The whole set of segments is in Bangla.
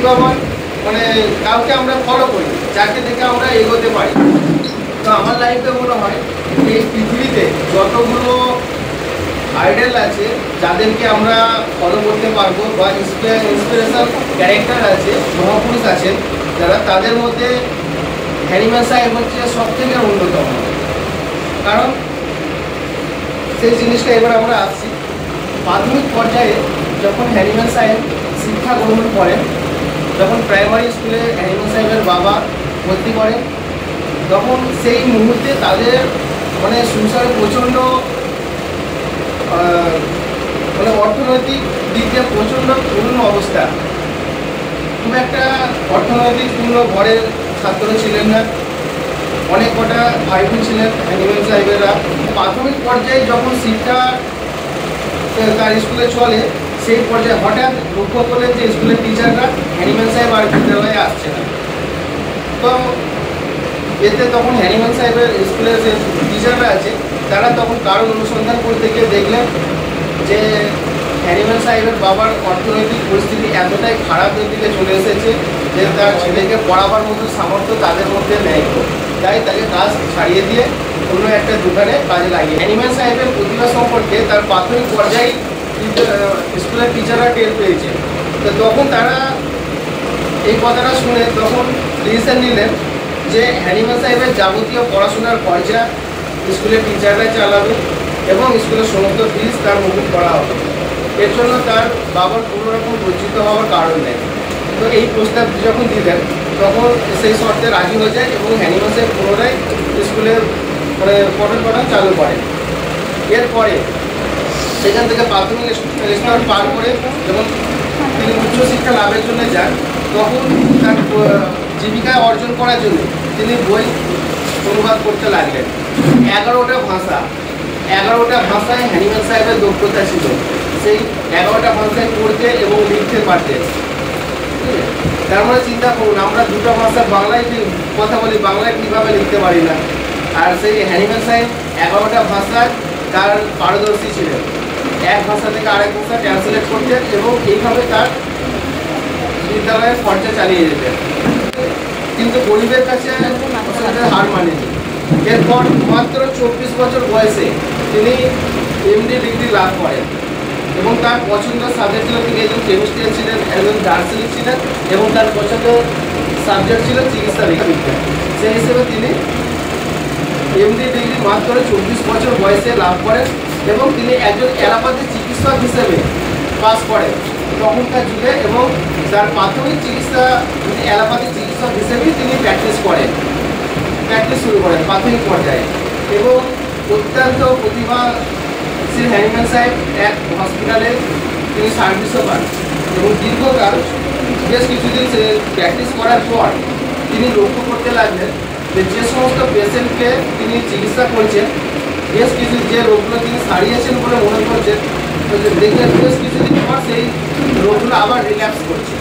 প্রতিভাবান মানে কাউকে আমরা ফলো করি, যাকে দেখে আমরা এগোতে পারি। তো আমার লাইফে মনে হয় এই পৃথিবীতে যতগুলো আইডল আছে যাদেরকে আমরা ফলো করতে পারবো বা ইন্সপিরেশন ক্যারেক্টার আছে, মহাপুরুষ আছেন যারা, তাদের মধ্যে হ্যানিম্যান সাহেব হচ্ছে সব থেকে অন্যতম। কারণ সেই জিনিসটা এবার আমরা আসছি প্রাথমিক পর্যায়ে যখন হ্যানিম্যান সাহেব শিক্ষা গ্রহণ করেন, যখন প্রাইমারি স্কুলে হ্যানিম্যান সাহেবের বাবা ভর্তি করেন, তখন সেই মুহূর্তে তাদের মানে সংসারে প্রচণ্ড মানে অর্থনৈতিক দিক দিয়ে প্রচণ্ড করুণ অবস্থা। খুব একটা অর্থনৈতিক পূর্ণ ঘরের ছাত্র ছিলেন না, অনেক কটা ভাই বোন ছিলেন হ্যানিম্যান সাহেবেরা। প্রাথমিক পর্যায়ে যখন শিক্ষা তার স্কুলে চলে, সেই পর্যায়ে হঠাৎ লক্ষ্য করলেন যে স্কুলের টিচাররা হ্যানিম্যান সাহেব আর বিদ্যালয়ে আসছে না। তো এতে তখন হ্যানিম্যান সাহেবের স্কুলের যে টিচাররা আছে তারা তখন কারণ অনুসন্ধান করতে গিয়ে দেখলেন যে হ্যানিম্যান সাহেবের বাবার অর্থনৈতিক পরিস্থিতি এতটাই খারাপের দিকে চলে এসেছে যে তার ছেলেকে পড়াবার মতো সামর্থ্য তাদের মধ্যে নেই। তাই তাকে কাজ ছাড়িয়ে দিয়ে অন্য একটা দোকানে কাজে লাগিয়ে। হ্যানিম্যান সাহেবের প্রতিভা সম্পর্কে তার প্রাথমিক পর্যায়ে স্কুলের টিচাররা টের পেয়েছে। তো তখন তারা এই কথাটা শুনে তখন ডিসিশন নিলেন যে হ্যানিম্যান সাহেবের যাবতীয় পড়াশোনার খরচা স্কুলের টিচাররা চালাবে এবং স্কুলের সমস্ত ফিস তার মকুব করা হবে। এর জন্য তার বাবার কোনো রকম বঞ্চিত হওয়ার কারণ নেই। তো এই প্রস্তাব যখন দিলেন তখন সেই শর্তে রাজি হয়ে যায় এবং হ্যানিম্যান সাহেব পুনরায় স্কুলের মানে পঠন পাঠন চালু করেন। এরপরে সেখান থেকে প্রাথমিক স্তর পার করে যখন তিনি উচ্চশিক্ষা লাভের জন্য যান, তখন তার জীবিকা অর্জন করার জন্য তিনি বই অনুবাদ করতে লাগলেন। 11টা ভাষায় হ্যানিম্যান সাহেবের দক্ষতা ছিল। সেই 11টা ভাষায় পড়তে এবং লিখতে পারতেন। তার মানে চিন্তা করুন, আমরা দুটো ভাষা বাংলায় কথা বলি, বাংলায় কীভাবে লিখতে পারি না। আর সেই হ্যানিম্যান সাহেব 11টা ভাষায় তার পারদর্শী ছিলেন। এক ভাষা থেকে আরেক ভাষা ট্রান্সলেট করতেন এবং এইভাবে তার বিদ্যালয়ের খরচা চালিয়ে যেতেন। কিন্তু গরিবের কাছে হার মানেনি। এরপর মাত্র 24 বছর বয়সে তিনি এমডি ডিগ্রি লাভ করেন এবং তার পছন্দের সাবজেক্ট ছিল, তিনি একজন কেমিস্ট্রিয়ান ছিলেন, একজন দার্শনিক ছিলেন এবং তার পছন্দের সাবজেক্ট ছিল চিকিৎসা বিজ্ঞান। সেই হিসেবে তিনি এমডি ডিগ্রি মাত্র 24 বছর বয়সে লাভ করেন এবং তিনি একজন অ্যালোপ্যাথি চিকিৎসক হিসেবে পাস করেন তখনকার যুগে। এবং তার প্রাথমিক চিকিৎসা অ্যালোপ্যাথি চিকিৎসক হিসেবেই তিনি প্র্যাকটিস শুরু করেন প্রাথমিক পর্যায়ে। এবং অত্যন্ত প্রতিভাশীল হ্যানিম্যান সাহেব এক হসপিটালে তিনি সার্ভিসও পান এবং দীর্ঘকাল বেশ কিছুদিন প্র্যাকটিস করার পর তিনি লক্ষ্য করতে লাগলেন যে সমস্ত পেশেন্টকে তিনি চিকিৎসা করছেন, বেশ কিছু যে রোগগুলো তিনি সারিয়েছেন বলে মনে করছেন, দেখলেন বেশ কিছুদিন পর সেই রোগগুলো আবার রিল্যাপস করছে,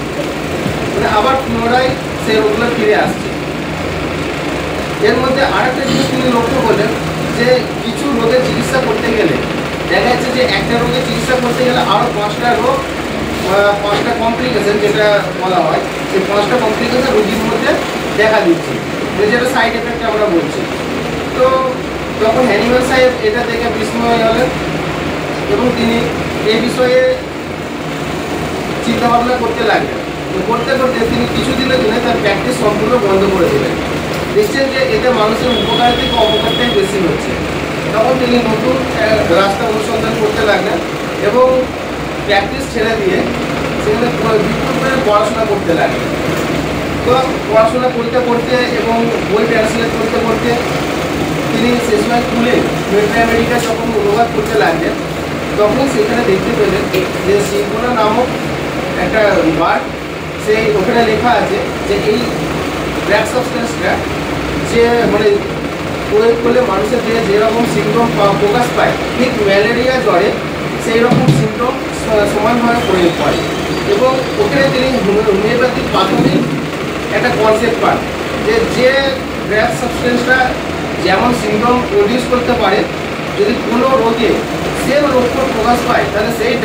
মানে আবার পুনরায় সেই রোগগুলো ফিরে আসছে। এর মধ্যে আরেকটা জিনিস তিনি লক্ষ্য করলেন যে কিছু রোগের চিকিৎসা করতে গেলে দেখা যাচ্ছে যে একটা রোগের চিকিৎসা করতে গেলে আরও 5টা রোগ, 5টা কমপ্লিকেশন যেটা বলা হয়, সেই 5টা কমপ্লিকেশন রোগীর মধ্যে দেখা দিচ্ছে, যেটা সাইড এফেক্ট আমরা বলছি। তো তখন হ্যানিম্যান সাহেব এটা দেখে বিস্ময় হলেন এবং তিনি এই বিষয়ে চিন্তাভাবনা করতে লাগলেন। করতে করতে তিনি কিছুদিনের জন্য তার প্র্যাকটিস সম্পূর্ণ বন্ধ করে দিলেন। দেখছেন যে এতে মানুষের উপকার থেকে অপকারটাই বেশি হচ্ছে। তখন তিনি নতুন রাস্তা অনুসন্ধান করতে লাগলেন এবং প্র্যাকটিস ছেড়ে দিয়ে সেখানে বিপুল করে পড়াশোনা করতে লাগলেন। তো পড়াশোনা করতে করতে এবং বই ট্রান্সলেট করতে করতে তিনি সে সময় স্কুলে মেট্রো আমেরিকা যখন অনুবাদ করতে লাগলেন, তখন সেখানে দেখতে পেলেন যে সিম্পোনা নামক একটা ওয়ার্ড, সেই ওখানে লেখা আছে যে এই ব্ল্যাক সাবস্টেন্সটা যে মানে প্রয়োগ করলে মানুষের দেহে যেরকম সিমটম প্রকাশ পায়, ঠিক ম্যালেরিয়া জ্বরে সেই রকম সিমটম সমানভাবে প্রয়োগ করে। এবং ওখানে তিনি হোমিওপ্যাথিক প্রাথমিক একটা কনসেপ্ট পান যে ব্ল্যাক সাবস্টেন্সটা যেমন সিমটম প্রডিউস করতে পারে, যদি কোনো রোগে সেম লক্ষণ প্রকাশ পায় তাহলে সেই